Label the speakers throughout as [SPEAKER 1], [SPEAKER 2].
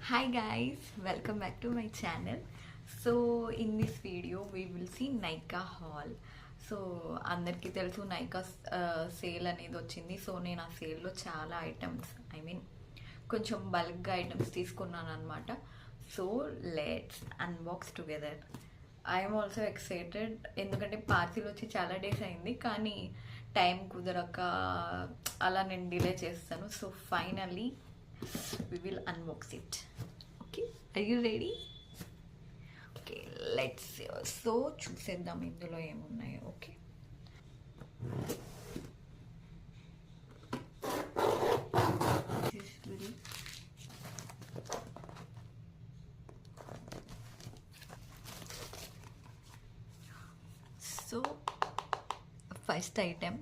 [SPEAKER 1] Hi guys, welcome back to my channel. So in this video we will see Nykaa haul. So అందరికీ తెలుసు Nykaa sale అనేది వచ్చింది. So నేను ఆ సేల్లో చాలా ఐటమ్స్ కొంచెం బల్క్గా ఐటమ్స్ తీసుకున్నాను అనమాట. So let's unbox together. I'm also excited, ఎందుకంటే పార్సిల్ వచ్చి చాలా డేస్ అయింది కానీ టైం కుదరక అలా నేను డిలే చేస్తాను. So finally we will unbox it. Okay, are you ready? Okay, let's see. So చూసేద్దాం ఇందులో ఏమున్నాయో. Okay, so first item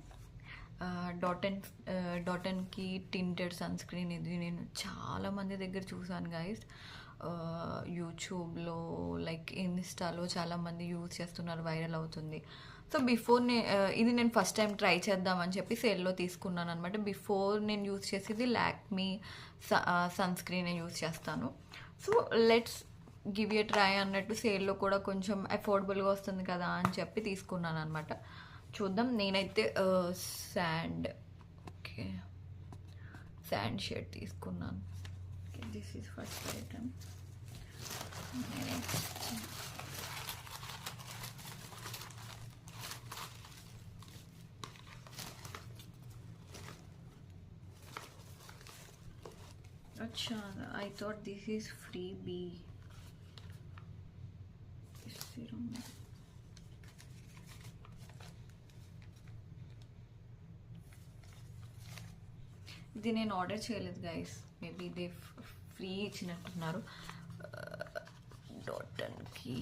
[SPEAKER 1] dot and key tinted sunscreen. ఇది నేను చాలామంది దగ్గర చూసాను గైస్, యూట్యూబ్లో లైక్ ఇన్స్టాలో చాలామంది యూజ్ చేస్తున్నారు, వైరల్ అవుతుంది. సో ఇది నేను ఫస్ట్ టైం ట్రై చేద్దామని చెప్పి సేల్లో తీసుకున్నాను అనమాట. బిఫోర్ నేను యూజ్ చేసేది లాక్మీ సన్ స్క్రీన్ యూజ్ చేస్తాను. So let's give a try అన్నట్టు సేల్లో కూడా కొంచెం అఫోర్డబుల్గా వస్తుంది కదా అని చెప్పి తీసుకున్నాను అనమాట. చూద్దాం. నేనైతే శాండ్ షేడ్ తీసుకున్నాను. This is first item. అచ్చా, I thought this is freebie serum. ఇది నేను ఆర్డర్ చేయలేదు గైస్, మేబీ ఇదే ఫ్రీ ఇచ్చినట్టున్నారు. డాటన్కి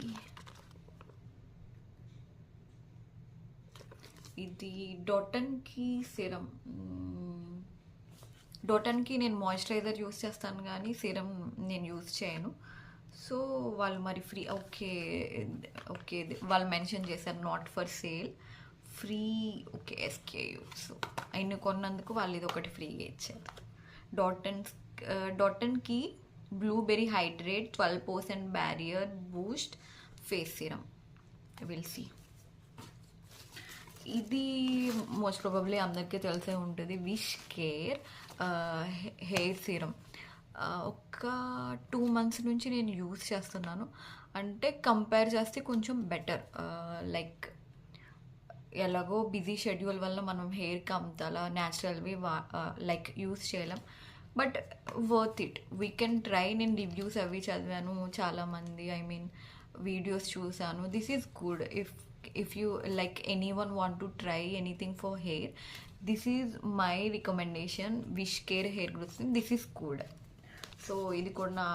[SPEAKER 1] ఇది డాటన్కి సిరం. డాటన్కి నేను మాయిశ్చరైజర్ యూస్ చేస్తాను కానీ సిరం నేను యూస్ చేయను. సో వాళ్ళు మరి ఫ్రీ ఓకే ఓకే వాళ్ళు మెన్షన్ చేశారు not for sale, free. Okay, SKU. So అయిన కొన్నందుకు వాళ్ళు ఇది ఒకటి ఫ్రీగా ఇచ్చారు. Dot and key blueberry hydrate 12% barrier boost face serum. Will see. ఇది మోస్ట్ ప్రాబబ్లీ అందరికీ తెలిసే ఉంటుంది, విష్ కేర్ హెయిర్ సిరం. ఒక 2 months నుంచి నేను యూజ్ చేస్తున్నాను. అంటే కంపేర్ చేస్తే కొంచెం బెటర్. లైక్ ఎలాగో బిజీ షెడ్యూల్ వల్ల మనం హెయిర్కి అంతలా న్యాచురల్వి లైక్ యూస్ చేయలేం, but worth it. We can try. నేను రివ్యూస్ అవి చదివాను చాలామంది, వీడియోస్ చూసాను. This is good. If you like any one want to try anything for hair, this is my recommendation. Wish care hair growth, this is good. So ఇది కూడా నా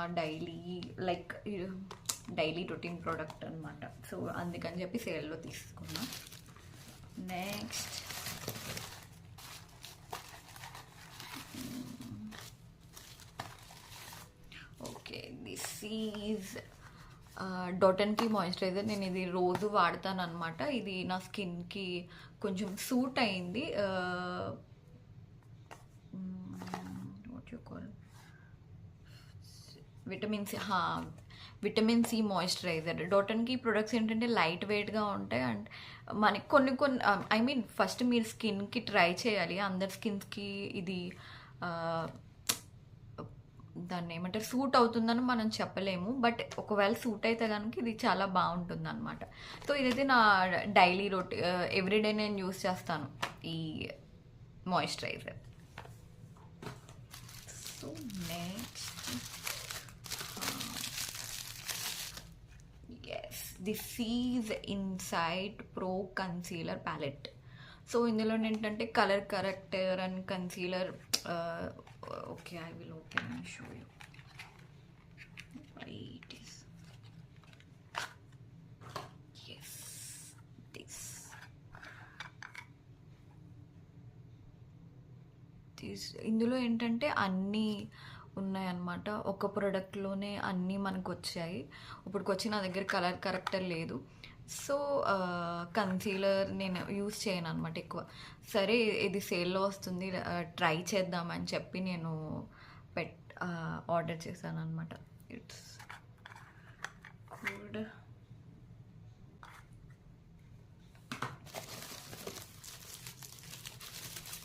[SPEAKER 1] daily routine product అనమాట. So అందుకని చెప్పి సేల్లో తీసుకున్నా. Next okay, this is dot and key moisturiser. నేను ఇది రోజు వాడతాను అనమాట. ఇది నా స్కిన్కి కొంచెం సూట్ అయింది. What you call, vitamin C moisturiser. Dot and key products ఏంటంటే లైట్ వెయిట్గా ఉంటాయి అండ్ మనకి కొన్ని ఫస్ట్ మీరు స్కిన్కి ట్రై చేయాలి. అందరి స్కిన్స్కి ఇది దాన్ని ఏమంటారు సూట్ అవుతుందని మనం చెప్పలేము, బట్ ఒకవేళ సూట్ అయితే కనుక ఇది చాలా బాగుంటుంది అనమాట. సో ఇదైతే నా డైలీ ఎవ్రీడే నేను యూస్ చేస్తాను ఈ moisturiser. So next this is Insight pro concealer palette. So ఇందులో ఏంటంటే colour corrector and concealer. Okay, I will open and show you why it is. Yes, this ఇందులో ఏంటంటే అన్నీ ఉన్నాయన్నమాట. ఒక ప్రోడక్ట్లోనే అన్నీ మనకు వచ్చాయి. ఇప్పటికొచ్చి నా దగ్గర కలర్ కరెక్టర్ లేదు. సో కన్సీలర్ నేను యూస్ చేయను అనమాట ఎక్కువ. సరే ఇది సేల్లో వస్తుంది ట్రై చేద్దామని చెప్పి నేను ఆర్డర్ చేశాను అనమాట. It's good.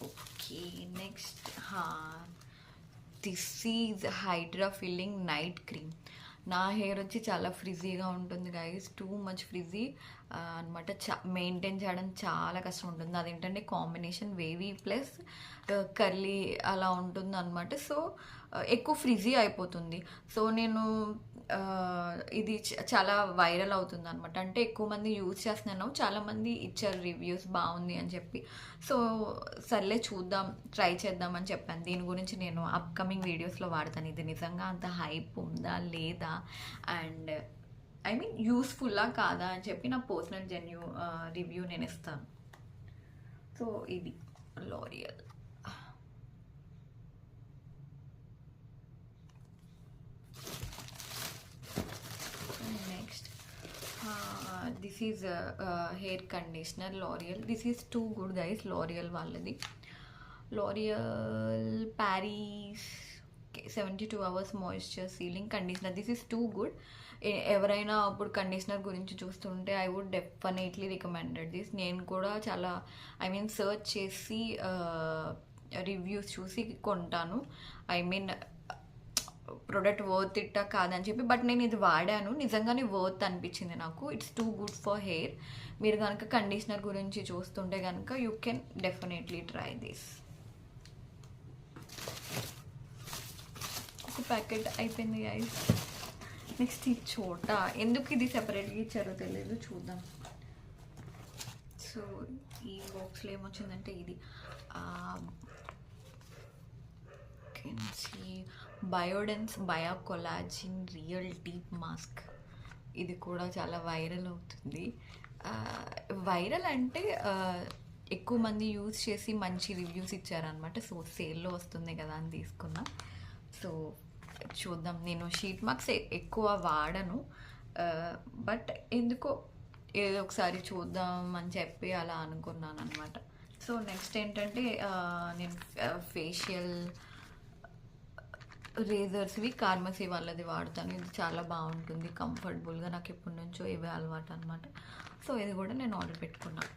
[SPEAKER 1] Okay, next this is hydra filling night cream. నా హెయిర్ వచ్చి చాలా ఫ్రిజీగా ఉంటుంది గైస్, టూ మచ్ ఫ్రిజీ అనమాట. మెయింటైన్ చేయడం చాలా కష్టం ఉంటుంది. అదేంటంటే కాంబినేషన్ వేవీ ప్లస్ కర్లీ అలా ఉంటుంది అనమాట. సో ఎక్కువ ఫ్రిజీ అయిపోతుంది. సో నేను ఇది చాలా వైరల్ అవుతుంది అనమాట. అంటే ఎక్కువ మంది యూజ్ చేస్తున్నాను, చాలామంది ఇచ్చారు రివ్యూస్ బాగుంది అని చెప్పి. సో సర్లే చూద్దాం, ట్రై చేద్దాం అని చెప్పాను. దీని గురించి నేను అప్కమింగ్ వీడియోస్లో వాడతాను. ఇది నిజంగా అంత హైప్ ఉందా లేదా, అండ్ ఐ మీన్ యూస్ఫుల్లా కాదా అని చెప్పి నా పర్సనల్ రివ్యూ నేను ఇస్తాను. సో ఇది L'Oreal. Next this is hair conditioner L'Oreal. This is too good guys. L'Oreal వాళ్ళది, L'Oreal Paris 72 hours moisture sealing conditioner. This is too good. ఎవరైనా అప్పుడు కండిషనర్ గురించి చూస్తుంటే I would definitely recommended this. నేను కూడా చాలా సర్చ్ చేసి రివ్యూస్ చూసి కొంటాను. ప్రొడక్ట్ వర్త్ ఇట్టా కాదని చెప్పి, బట్ నేను ఇది వాడాను, నిజంగానే వర్త్ అనిపించింది నాకు. It's too good for hair. మీరు కనుక కండిషనర్ గురించి చూస్తుంటే కనుక you can definitely try this. ఒక ప్యాకెట్ అయిపోయింది గైస్. నెక్స్ట్ ఈ చోట ఎందుకు ఇది సెపరేట్గా ఇచ్చారో తెలియదు, చూద్దాం. సో ఈ బాక్స్లో ఏమొచ్చిందంటే ఇది బయోడెన్స్ బయోకొలాజిన్ రియల్ డీప్ మాస్క్. ఇది కూడా చాలా వైరల్ అవుతుంది. వైరల్ అంటే ఎక్కువ మంది యూజ్ చేసి మంచి రివ్యూస్ ఇచ్చారనమాట. సో సేల్లో వస్తుంది కదా అని తీసుకున్నా. సో చూద్దాం. నేను షీట్ మాస్క్ ఎక్కువ వాడను, బట్ ఎందుకో ఏదో ఒకసారి చూద్దాం అని చెప్పి అలా అనుకున్నాను అనమాట. సో నెక్స్ట్ ఏంటంటే నేను ఫేషియల్ రేజర్స్వి కార్మసీ వాళ్ళది వాడతాను. ఇది చాలా బాగుంటుంది, కంఫర్టబుల్గా. నాకు ఎప్పటి నుంచో ఇవే అలవాటు అనమాట. సో ఇది కూడా నేను ఆర్డర్ పెట్టుకున్నాను.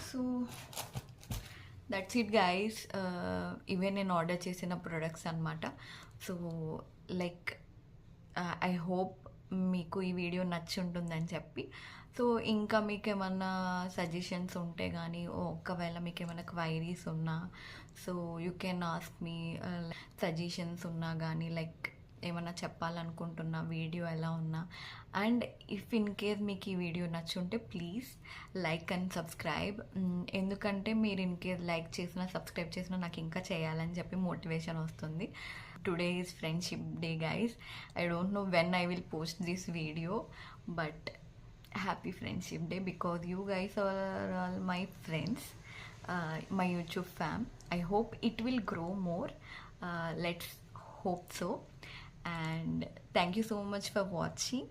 [SPEAKER 1] So that's it guys. ఇవే నేను ఆర్డర్ చేసిన ప్రొడక్ట్స్ అనమాట. సో లైక్ ఐ హోప్ మీకు ఈ వీడియో నచ్చి ఉంటుందని చెప్పి. సో ఇంకా మీకు ఏమన్నా సజెషన్స్ ఉంటే కానీ, ఒకవేళ మీకు ఏమైనా క్వైరీస్ ఉన్నా, so you can ask me. Suggestions ఉన్నా కానీ, లైక్ ఏమన్నా చెప్పాలనుకుంటున్నా, వీడియో ఎలా ఉన్నా. అండ్ ఇఫ్ ఇన్ కేస్ మీకు ఈ వీడియో నచ్చుంటే ప్లీజ్ లైక్ అండ్ సబ్స్క్రైబ్. ఎందుకంటే మీరు ఇన్ కేస్ లైక్ చేసినా సబ్స్క్రైబ్ చేసినా నాకు ఇంకా చేయాలని చెప్పి మోటివేషన్ వస్తుంది. Today is friendship day guys. I don't know when I will post this video, but happy friendship day, because you guys are all my friends, my YouTube fam. I hope it will grow more. Let's hope so. And thank you so much for watching.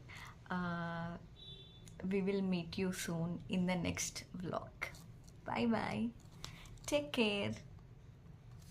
[SPEAKER 1] We will meet you soon in the next vlog. Bye bye. Take care.